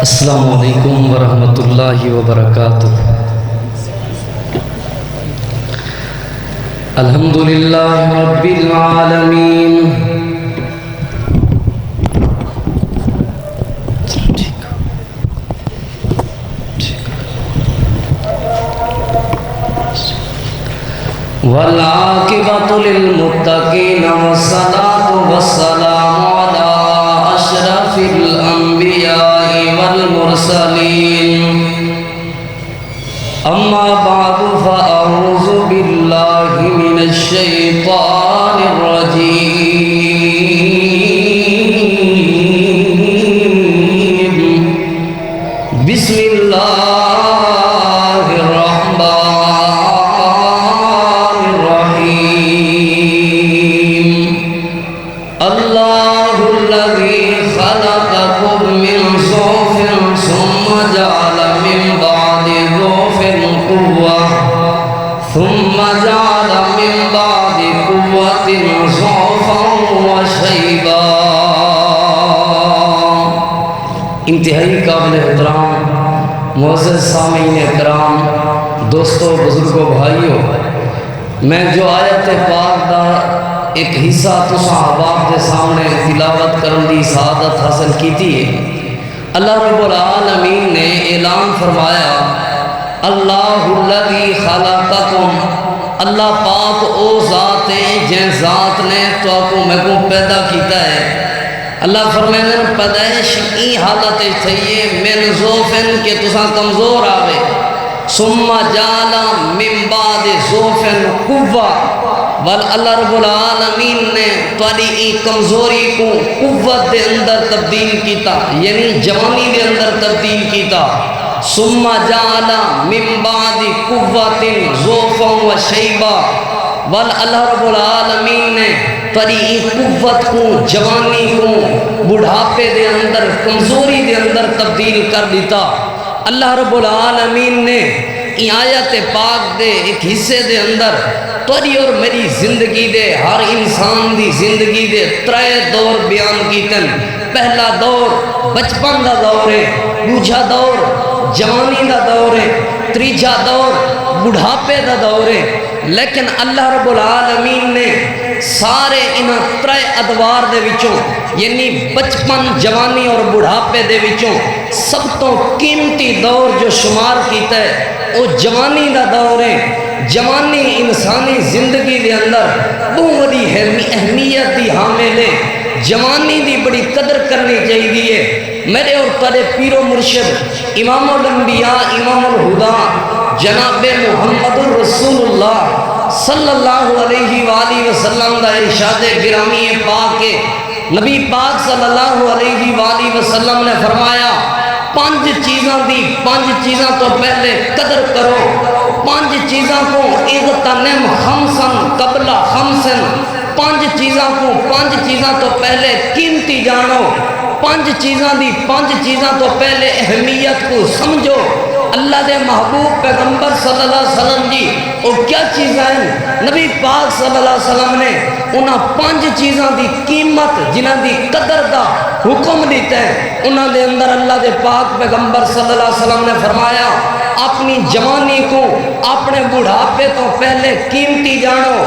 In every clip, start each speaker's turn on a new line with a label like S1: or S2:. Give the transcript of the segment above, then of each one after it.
S1: السلام علیکم ورحمۃ اللہ وبرکاتہ۔ الحمد للہ رب العالمین، والعاقبۃ للمتقین والصلاۃ والسلام علی اشرف الانبیاء والمرسلین، اما بعد فاعوذ باللہ من الشیطان الرجیم، بسم اللہ الرحمن الرحیم۔ اللہ الذی خلقکم من ضعف ثم جعل من بعد ضعف قوة ثم جعل من بعد قوة ضعفا وشیبا۔ انتہائی قابل احترام معزز سامعین اکرام، دوستو، بزرگوں، بھائیو، میں جو آیت پاک دا ایک حصہ تساں احباب دے سامنے تلاوت کرن دی سعادت حاصل کیتی ہے۔ اللہ رب العالمین نے اعلان فرمایا، اللہ الذی خلقکم، اللہ پاک او ذات ہے جن ذات نے تو میں کو پیدا کیتا ہے۔ اللہ فرمائے پیدائش ای حالت تھئیے من ضعفن کہ تساں کمزور آوے، ثم جعل من بعد ضعف قوة، اللہ رب العالمین نے تاری ای کمزوری کو قوت دے اندر تبدیل کیتا، یعنی جوانی دے اندر تبدیل کیتا۔ ثم جعل من بعد قوة ضعفا وشیبا، اللہ رب العالمین نے تاری ای قوت کو، جوانی کو بڑھاپے دے اندر، کمزوری دے اندر تبدیل کر دیتا۔ اللہ رب العالمین نے ای آیت پاک دے ایک حصے دے اندر تاری اور میری زندگی دے، ہر انسان دی زندگی دے ترے دور بیان کیتن۔ پہلا دور بچپن دا دور ہے، دوجا دور جوانی دا دور ہے، تیجا دور بڑھاپے دا دور ہے۔ لیکن اللہ رب العالمین نے سارے انہاں ترے ادوار دے وچوں، یعنی بچپن، جوانی اور بڑھاپے دے وچوں سب تو قیمتی دور جو شمار کیتا ہے وہ جوانی دا دور ہے۔ جوانی انسانی زندگی دے اندر بہت بڑی اہمیت دی حامل ہے۔ جوانی دی بڑی قدر کرنی چاہیے۔ میرے اور تیرے پیر و مرشد امام الانبیاء، امام الہدا، جناب محمد الرسول اللہ صلی اللہ علیہ وآلہ وسلم دا ارشاد گرامی پاک ہے۔ نبی پاک صلی اللہ علیہ وآلہ وسلم نے فرمایا، پانچ چیزاں تو پہلے قدر کرو، پانچ چیزاں کو اغتنم خمسن قبل خمسن، پانچ چیزاں تو پہلے قیمتی جانو، پانچ چیزاں تو پہلے اہمیت کو سمجھو۔ اللہ دے محبوب پیغمبر صلی اللہ علیہ وسلم جی وہ کیا چیزیں ہیں؟ نبی پاک صلی اللہ علیہ وسلم نے انہاں پانچ چیزاں دی قیمت، جنہاں دی قدر دا حکم دیتا ہے، انہاں دے اندر اللہ دے پاک پیغمبر صلی اللہ علیہ وسلم نے فرمایا، اپنی جوانی کو اپنے بڑھاپے تو پہلے قیمتی جانو،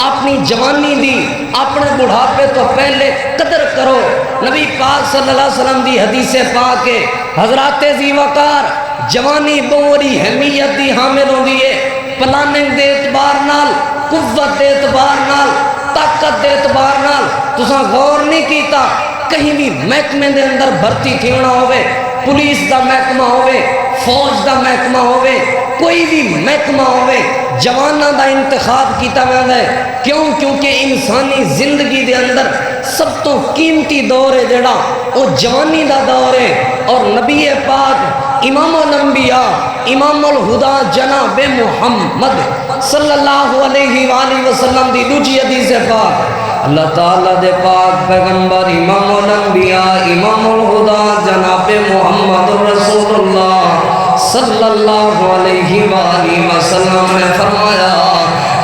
S1: اپنی جوانی دی اپنے بڑھاپے تو پہلے قدر کرو۔ نبی پاک صلی اللہ علیہ وسلم دی حدیث پاک ہے، حضرات ذی وقار جوانی بہت اہمیت دی حامل ہوندی ہے۔ پلاننگ دے اعتبار نال، قوت دے اعتبار نال، طاقت دے اعتبار نال تساں غور نہیں کیتا۔ کہیں بھی محکمے دے اندر بھرتی تھیونا ہوئے، پولیس دا محکمہ ہوئے، فوج دا محکمہ ہوئے، کوئی بھی محکمہ ہوئے، جوانہ دا انتخاب کیتا جاندا ہے۔ کیوں؟ کیونکہ انسانی زندگی دے اندر سب تو قیمتی دور ہے جڑا وہ جوانی دا دور ہے۔ اور نبی پاک امام الانبیاء، امام الہدا جناب محمد صلی اللہ علیہ وآلہ وسلم دی دوجی حدیث پاک، اللہ تعالیٰ دے پاک پیغمبر امام الانبیاء، امام الہدا جناب محمد رسول اللہ صلی اللہ علیہ وآلہ وسلم نے فرمایا،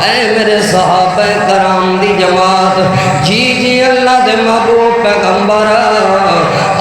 S1: اے میرے صحابہ کرام دی جماعت، جی اللہ دے محبوب پیغمبر،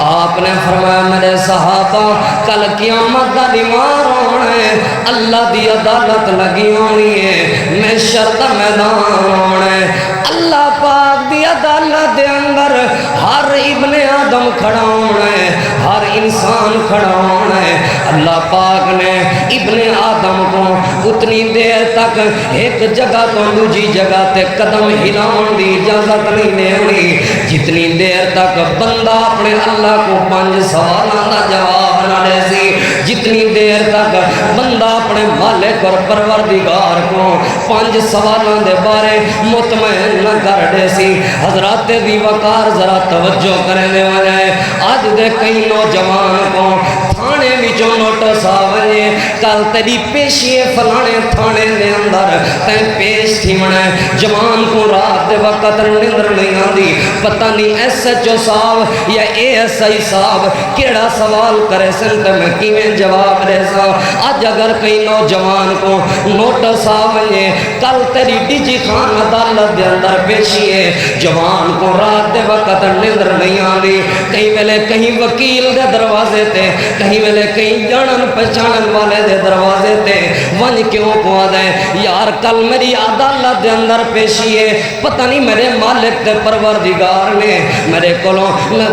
S1: آپ نے فرمایا میرے صحابہ کل قیامت دا دیوار ہونا ہے اللہ دی عدالت لگی ہونی ہے محشر دا میدان ہونا ہے اللہ پاک دی عدالت دے اندر ہر ابن آدم کھڑا ہونا ہے ہر انسان کھڑا ہونا ہے اللہ پاک نے ابن آدم کو اتنی دیر تک ایک جگہ تو دوسری جگہ تے قدم ہلاؤن دی اجازت نہیں دینی جتنی دیر تک بندہ اپنے اللہ کو 5 سوالوں کا جواب نہ دے سی جتنی دیر تک بندہ اپنے مالک اور پروردگار کو 5 سوالوں دے بارے مطمئن نہ کر دے سی حضرات دی وقار ذرا توجہ کریں دے وجہ آج دے کئی نوجوان کو تھانے وچوں نوٹس آوے کل تیری پیشی فلانے تھانے دے اندر تین پیش تھی منا جوان کو رات دے وقت نیندر نہیں آندی پتہ نہیں ایس ایچ او صاحب یا اے ایس آئی صاحب کیڑا سوال کرے سن تے میں کیویں جواب دے سا آج اگر کئی نوجوان کو نوٹس آوے کل تیری ڈیجی خان عدالت دے اندر پیشی ہے جوان کو رات دے وقت نیندر نہیں آندی کہیں ویلے کہیں وکیل دے دروازے تے کہیں ویلے کہیں جانن پہچانن والے دے دروازے تے ون کیوں پوا دے یار کل میری عدالت دے اندر پیشی ہے پتہ نہیں میرے مالک تے پروردگار نے میرے کولوں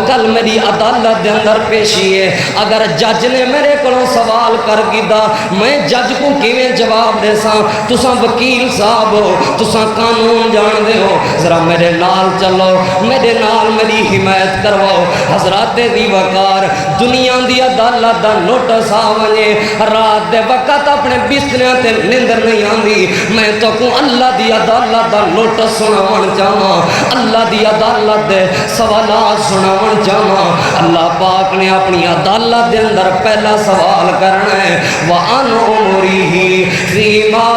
S1: کل میری عدالت دے اندر پیشی ہے اگر جج نے میرے کولوں سوال کر گیدا میں جج کو کیویں جواب دے ساں تساں وکیل صاحب ہو تساں قانون جان دے ہو ذرا میرے نال چلو میرے نال میری حمایت کرواؤ حضرات دی وقار دنیا دی عدالت دا نوٹس آوے رات دے وقت اپنے بستریاں تے نیندر نہیں آندی میں تو کو اللہ دی عدالت دا نوٹس سناون چاہاں اللہ دی عدالت دے سوالات سناون چاہاں اللہ پاک نے اپنی عدالت دے اندر پہلا سوال کرنا ہے وَأَنْ عُمُرِهِ فِيمَا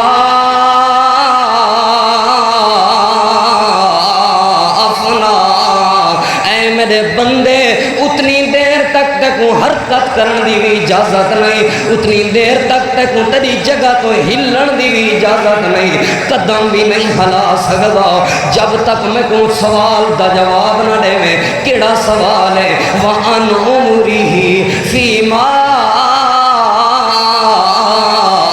S1: أَفْنَى اے میرے بندے اتنی دیر تک کو حرکت کرن دی بھی اجازت نہیں اتنی دیر تک کو تیری جگہ تو ہلن دی بھی اجازت نہیں قدم بھی نہیں ہلا سکدا جب تک میں کو سوال دا جواب نہ دے میں کیڑا سوال ہے وَأَنْ عُمُرِهِ فِيمَا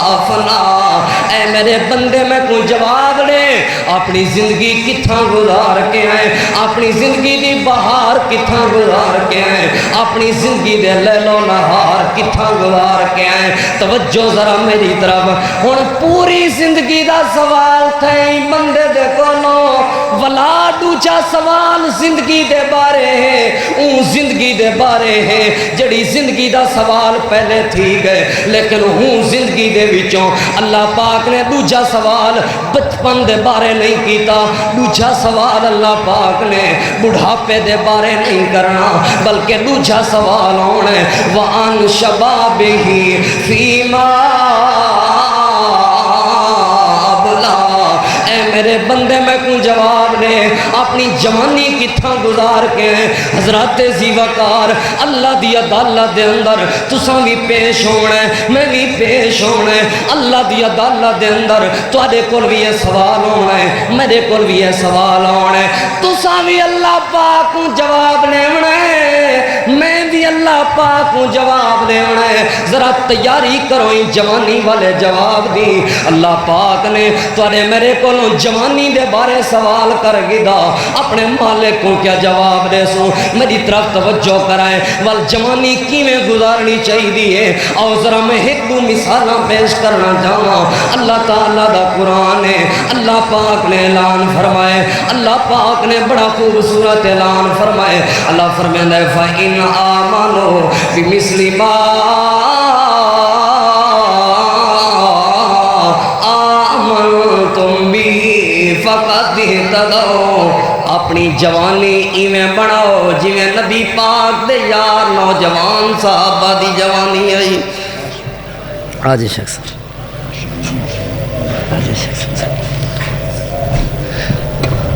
S1: أَفْنَى اے میرے بندے میں کو جواب دے اپنی زندگی کتھاں گزار کے آئے اپنی زندگی دی بہار کتھاں گزار کے آئے اپنی زندگی دے لیل و نہار کتھاں گزار کے آئے توجہ ذرا میری طرف ہن پوری زندگی دا سوال تھے بندے دے کولوں ولا دوجا سوال زندگی دے بارے ہے اون زندگی دے بارے ہے جڑی زندگی دا سوال پہلے تھی گئے لیکن ہوں زندگی دے وچوں اللہ پاک نے دوجا سوال بچپن دے بارے نہیں کیتا دوجا سوال اللہ پاک نے بڑھاپے دے بارے نہیں کرنا بلکہ دوجا سوال ہونا ہے وَأَنْ شَبَابِهِ فِيمَا میرے بندے میں کو جواب دے اپنی جوانی کتھاں گزار کے حضرات زیوکار اللہ دی عدالت دے اندر تساں بھی پیش ہونا ہے میں بھی پیش ہونا ہے اللہ دی عدالت دے اندر تواڈے کول بھی یہ سوال ہونا ہے میرے کول بھی یہ سوال ہونا ہے تساں بھی اللہ پاک کو جواب دینا ہے میں بھی اللہ پاک کو جواب دینا ہے ذرا تیاری کرو جوانی والے جواب دی اللہ پاک نے تواڈے میرے کولوں جوانی دے بارے سوال کر گدا اپنے مالک کو کیا جواب دے سو میری طرف توجہ کرائیں وال جوانی کیویں گزارنی چاہیے اور ذرا میں ایک دو مثالاں پیش کرنا چاہاں اللہ تعالیٰ دا قرآن ہے اللہ پاک نے اعلان فرمائے اللہ پاک نے بڑا خوبصورت اعلان فرمائے اللہ فرمائے فَإِنْ آمَنُوا بِمِثْلِ مَا آمَنْتُمْ بِهِ فقط اہتدوا اپنی جوانی ایویں بناؤ جویں نبی پاک دے یار نوجوان صحابہ دی جوانی آئی آج شخص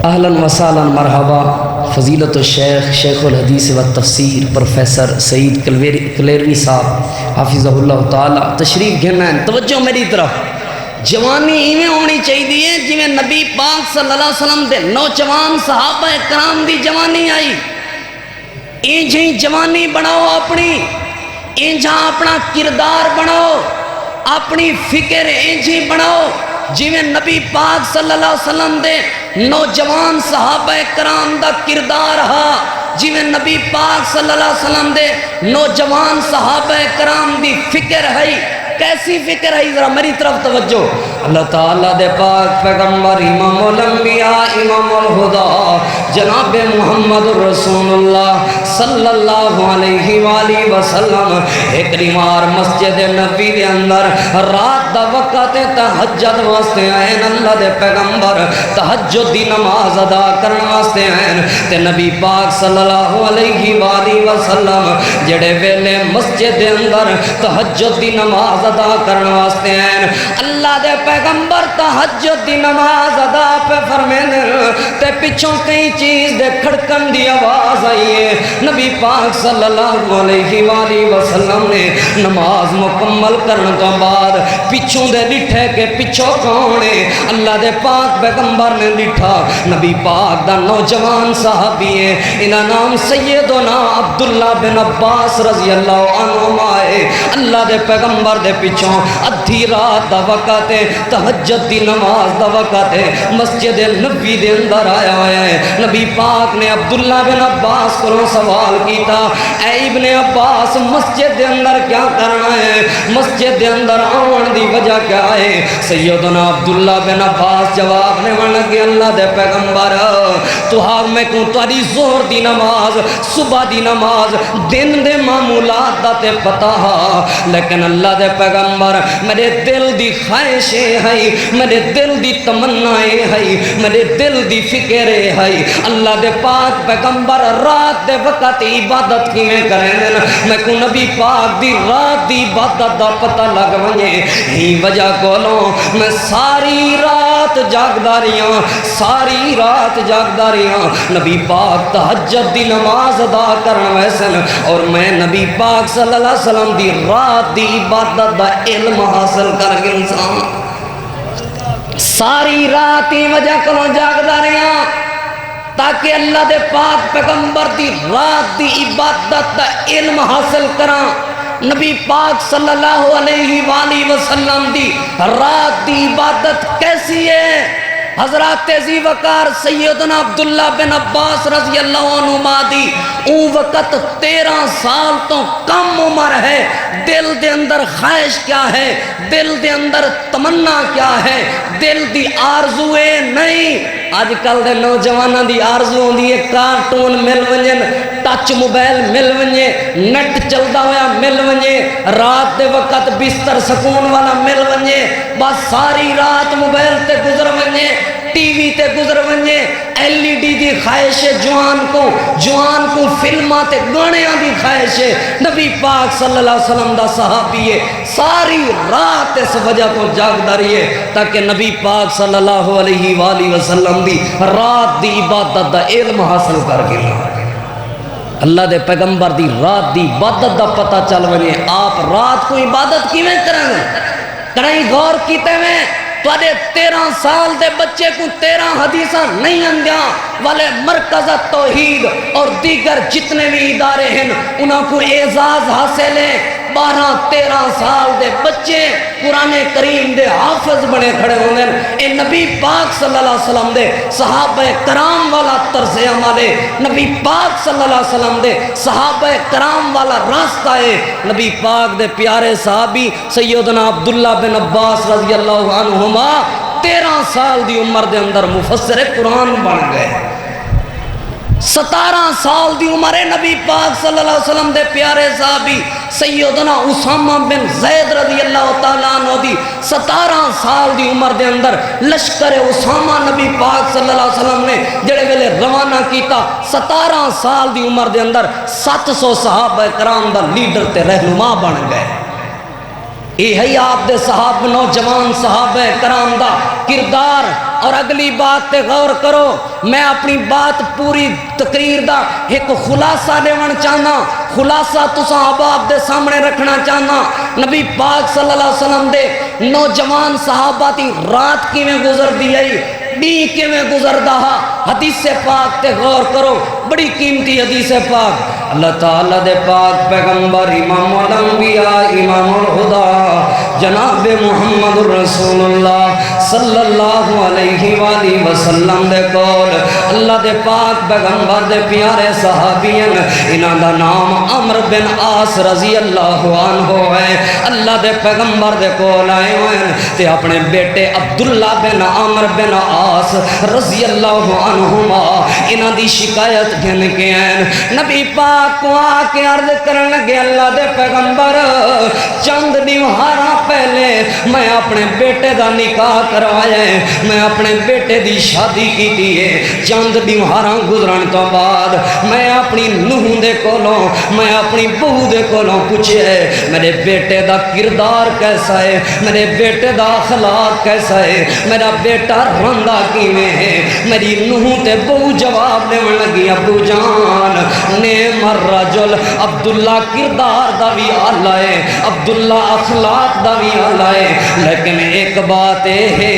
S1: اہلاً وسہلاً مرحبا فضیلت الشیخ شیخ الحدیث و تفسیر پروفیسر سعید کلیروی صاحب حافظہ اللہ تعالی تشریف گھرنا ہے توجہ میری طرف جوانی ایویں ہونی چاہیے جویں نبی پاک صلی اللہ علیہ وسلم دے نوجوان صحابہ کرام دی جوانی آئی انجھی جوانی بناؤ اپنی انجا اپنا کردار بناؤ، اپنی فکر انجی بناؤ جویں نبی پاک صلی اللہ علیہ وسلم دے نوجوان صحابہ کرام دا کردار ہا، جویں نبی پاک صلی اللہ علیہ وسلم دے نوجوان صحابہ کرام دی فکر ہے۔ کیسی فکر ہے؟ ذرا میری طرف توجہ۔ اللہ تعالیٰ دے پاک پیغمبر امام الانبیاء امام الہدیٰ جناب محمد رسول اللہ صلی اللہ علیہ وآلہ وسلم ایک ریمار مسجد نبی دے اندر رات دا وقت تہجد واسطے آئیں۔ اللہ دے پیغمبر تہجد دی نماز ادا کرن واسطے آئیں تے نبی پاک صلی اللہ علیہ وآلہ وسلم جڑے ویلے مسجد دے اندر تہجد دی نماز ادا کرن واسطے آئیں، اللہ دے پیغمبر تہجد دی نماز ادا پہ فرمینے تے پچھوں کئی چیز دے کھڑکن دی آواز آئیے۔ نبی پاک صلی اللہ علیہ وآلہ وسلم نے نماز مکمل کرن تو بعد پچھوں دے لٹھے کے پچھوں کونے اللہ دے پاک پیغمبر نے لٹھا نبی پاک دا نوجوان صحابی ہے، انہا نام سیدنا عبداللہ بن عباس رضی اللہ عنہ آئے۔ اللہ دے پیغمبر دے پچھوں ادھی رات دا وقت ہے، تہجد دی نماز دا وقت ہے، مسجد نبی دے اندر آیا ہے۔ نبی پاک نے عبداللہ بن عباس کو سوال کیتا، اے ابن عباس مسجد دے اندر کیا کرنا ہے؟ مسجد دے اندر آن دی وجہ کیا ہے؟ سیدنا عبداللہ بن عباس جواب نے من لگے اللہ دے پیغمبر تو ہاں میں کوں تاری زور دی نماز صبح دی نماز دن دے معمولات دا تے پتا ہا، لیکن اللہ دے پیغمبر میرے دل دی خواہشیں ہیں، میرے دل دی تمنائیں ہیں، میرے دل دی فکریں ہیں۔ اللہ دے پاک پیغمبر رات دے وقت عبادت کی میں کریں دن میں کو نبی پاک دی رات دی عبادت دا پتہ لگ ونجے ہی وجہ کولوں میں ساری رات جاگداریاں ساری رات جاگداریاں نبی پاک تہجد دی نماز ادا کرن ویسن اور میں نبی پاک صلی اللہ علیہ وسلم دی رات دی عبادت دا علم حاصل کر کے انسان ساری رات ہی وجہ کروں جاگداریاں تاکہ اللہ دے پاک پیغمبر دی رات دی عبادت دا علم حاصل کراں۔ نبی پاک صلی اللہ علیہ وآلہ وسلم دی رات دی عبادت کیسی ہے؟ حضرات ذی وقار سیدنا عبداللہ بن عباس رضی اللہ عنہ دی اون وقت 13 سال تو کم عمر ہے، دل دے اندر خواہش کیا ہے، دل دے اندر تمنا کیا ہے، دل دی آرزوے نہیں۔ آج کل دے نوجوانہ دی آرزو ہوندی ہے کارٹون مل ونجن، ٹچ موبائل مل ونجے، نیٹ چلدا ہویا مل ونجے، رات دے وقت بستر سکون والا مل ونجے، بس ساری رات موبائل تے گزر ونجے، ٹی وی تے گزر ونجے، ایل ای ڈی دی خواہش ہے جوان کو فلماں تے گانیاں دی خواہش ہے۔ نبی پاک صلی اللہ علیہ وسلم دا صحابی ہے ساری رات اس وجہ تو جاگداری ہے تاکہ نبی پاک صلی اللہ علیہ وآلہ وسلم دی رات دی عبادت دا علم حاصل کر کے اللہ دے پیغمبر دی رات دی عبادت دا پتہ چل ونجے آپ رات کو عبادت کی میں کریں کریں غور کیتے میں توڑے 13 سال دے بچے کو 13 حدیثاں نہیں اندیاں والے مرکز توحید اور دیگر جتنے بھی ادارے ہیں انہاں کو اعزاز حاصل ہے۔ 12-13 سال دے بچے قرآن کریم دے حافظ بنے کھڑے ہوندے اے نبی پاک صلی اللہ علیہ وسلم دے صحابہ کرام والا طرز عمل ہے، نبی پاک صلی اللہ علیہ وسلم دے صحابہ کرام والا راستہ ہے۔ نبی پاک دے پیارے صحابی سیدنا عبداللہ بن عباس رضی اللہ عنہما 13 سال دی عمر دے اندر مفسر قرآن بن گئے۔ 17 سال دی عمر نبی پاک صلی اللہ علیہ وسلم دے پیارے صحابی سیدنا اسامہ بن زید رضی اللہ تعالیٰ عنہ دی 17 سال دی عمر دے اندر لشکر اسامہ نبی پاک صلی اللہ علیہ وسلم نے جڑے ویلے روانہ کیتا 17 سال دی عمر دے اندر 700 صحابہ کرام دا لیڈر تے رہنما بن گئے۔ یہ ہے آپ دے صحابہ نوجوان صحابہ کرام دا کردار۔ اور اگلی بات تے غور کرو، میں اپنی بات پوری تقریر دا ایک خلاصہ دیون چاہنا، خلاصہ تساں آپ دے سامنے رکھنا چاہنا۔ نبی پاک صلی اللہ علیہ وسلم دے نوجوان صحابہ تی رات کی میں گزر دی ہے، ڈی کے میں گزر دا، حدیث پاک تے غور کرو، بڑی قیمتی حدیث پاک۔ اللہ تعالیٰ دے پاک پیغمبر امام الانبیاء امام الہدا جناب محمد رسول اللہ صلی اللہ علیہ وآلہ وسلم دے کول اللہ دے پاک پیغمبر دے پیارے صحابین انہاں دا نام عمر بن عاص رضی اللہ عنہ ہے۔ اللہ دے پیغمبر دے کول آئے ہوئے تے اپنے بیٹے عبداللہ بن عمر بن عاص رضی اللہ عنہما انہاں دی شکایت گھن کے ہیں۔ نبی پاک کو آ کے عرض کرن لگے اللہ دے پیغمبر چند دیوہاراں پہلے میں اپنے بیٹے دا نکاح کروایا ہے، میں اپنے بیٹے دی شادی کی ہے، چند دیوہاراں گزرن تو بعد میں اپنی نوح دے کولوں میں اپنی بہو دے کولوں پوچھے ہے میرے بیٹے دا کردار کیسا ہے، میرے بیٹے دا اخلاق کیسا ہے، میرا بیٹا رندا کیویں ہے۔ میری نوح تے بہو جواب دیون لگی ابو جان نعم الرجل عبداللہ کردار دا بھی آلہ ہے، عبداللہ اخلاق دا بھی آلہ ہے، لیکن ایک بات ہے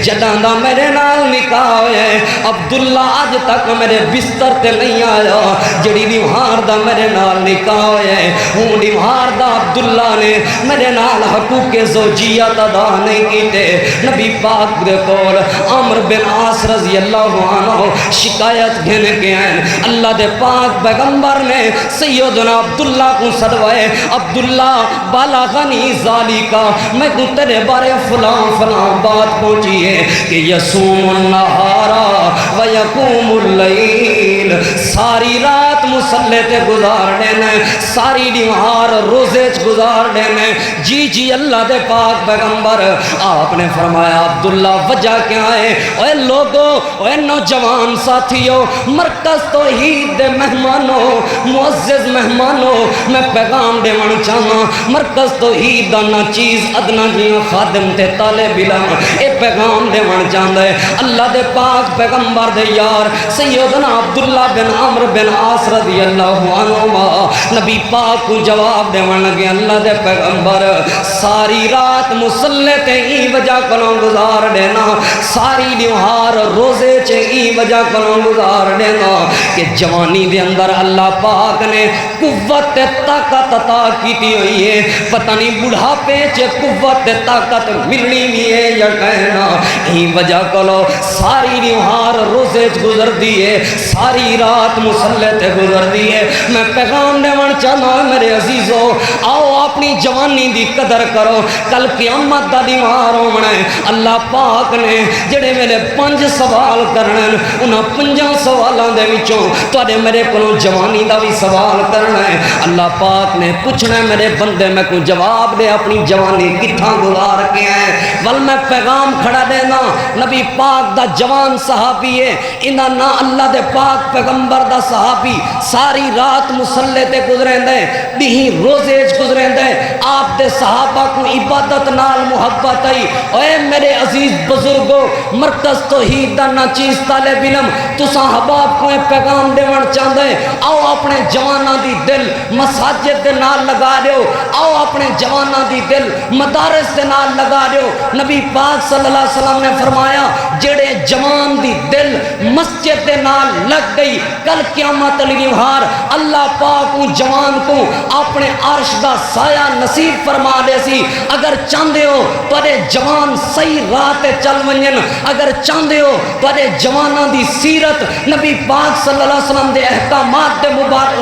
S1: جداں دا میرے نال نکاح ہوئے عبداللہ آج تک میرے بستر تے نہیں آیا، جڑی دیوہار دا میرے نال نکاح ہوئے ہوں دیوہار دا عبداللہ نے میرے نال حقوق زوجیت ادا نہیں کیتے۔ نبی پاک دے کول عمر بن عاص رضی اللہ عنہ شکایت گھن کے ہیں۔ اللہ دے پاک پیغمبر نے سیدنا عبداللہ کو صدوائے عبداللہ بالغنی ذالکا میں کو تیرے بارے فلاں فلاں بات پہنچی ہے کہ یصوم النہارا ویقوم اللیل، ساری رات مصلے تے گزار دینا، ساری دیوہار روزے چ گزار دینا۔ جی جی اللہ دے پاک پیغمبر آپ نے فرمایا عبداللہ وجہ کیا ہے؟ اے لوگو اے نوجوان ساتھیو مرکز توحید دے مہمانوں معزز مہمانوں میں پیغام دے من چاہنا مرکز توحید دا نا چیز ادنا جیاں خادم تے طالب علم اے پیغام دے من چاہنا ہے۔ اللہ دے پاک پیغمبر دے یار سیدنا عبداللہ بن عمر بن عاص رضی اللہ عنہما نبی پاک کو جواب دے من لگے اللہ دے پیغمبر ساری رات مصلے تے ای وجہ کلوں گزار دینا، ساری دیوہار روزے چے ای وجہ کلوں گزار دینا کہ جوانی دے اندر اللہ پاک نے قوت طاقت عطا کیتی ہوئی ہے، پتہ نہیں بڑھاپے چے قوت طاقت ملنی بھی ہے یا کہنا ای وجہ کلو ساری دیوہار روزے چ گزر دیئے، ساری رات مصلے تے گزر دیئے۔ میں پیغام دیون چاہنا میرے عزیزو آؤ اپنی جوانی دی قدر کرو، کل قیامت دا دیوار ہونا ہے۔ اللہ پاک نے جڑے میرے 5 سوال کرنے انہاں 5 سوالاں دے وچوں تواڈے میرے کولوں جوانی دا بھی سوال کرنا ہے۔ اللہ پاک نے پوچھنا ہے میرے بندے میں کو جواب دے اپنی جوانی کتھاں گزار کے آئے۔ ول میں پیغام کھڑا دینا نبی پاک دا جوان صحابی ہے، انہاں نا اللہ دے پاک پیغمبر دا صحابی ساری رات مصلے تے گزریں دے دیہی روزے چ گزریں دے، آپ دے صحابہ کو عبادت نال محبت آئی۔ اے میرے عزیز بزرگو مرکز توحید دا نا چیز طالب علم تساں حباب کو پیغام دیون چاہندے آؤ اپنے جواناں دی دل مساجد دے نال لگا دیو، آؤ اپنے جواناں دی دل مدارس دے نال لگا دیو۔ نبی پاک صلی اللہ علیہ وسلم نے فرمایا جڑے جوان دی دل مسجد دے نال لگ گئی کل قیامت لیوہار اللہ پاک ان جوان کو اپنے عرش دا سایہ نصیب فرما دے سی۔ اگر چاندے ہو تو جوان صحیح راہ چل ونجن، اگر چاندے ہو تو جواناں دی سیرت نبی پاک صلی اللہ علیہ وسلم دے احکامات دے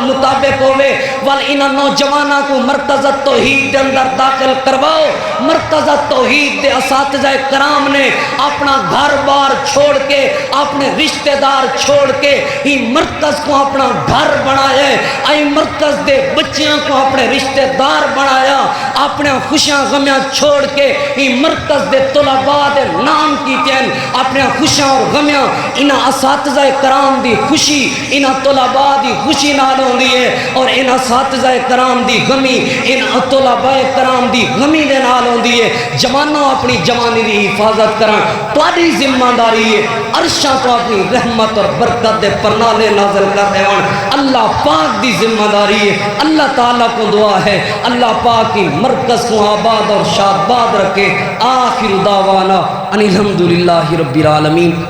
S1: مطابق ہوئے وال انہاں نوجواناں کو مرکز توحید دے اندر داخل کرواؤ۔ مرکز توحید دے اساتذہ کرام نے اپنا گھر بار چھوڑ کے اپنے رشتہ دار چھوڑ کے ہی مرکز کو اپنا گھر بنایا ہے، ائی مرکز دے بچیاں کو اپنے رشتہ دار بنایا، اپنے خوشیاں غمیاں چھوڑ کے ہی مرکز دے طلباء دے نام کیتے ہیں، اپنے خوشیاں اور غمیاں انہاں اساتذہ کرام دی خوشی انہاں طلباء دی خوشی نال ہوندی ہے اور انہاں اساتذہ کرام دی غمی انہاں طلباء کرام دی غمی دے نال ہوندی ہے۔ جوانوں اپنی جوانی دی حفاظت کرن تہاڈی ذمہ داری ہے، عرشاں تو اپنی رحمت اور برکت دے پرنالے نازل کر دیون اللہ پاک دی ذمہ داری ہے۔ اللہ تعالیٰ کو دعا ہے اللہ پاک کی مرکز کو آباد اور شادباد رکھے۔ آخر دعوانا ان الحمدللہ رب العالمین۔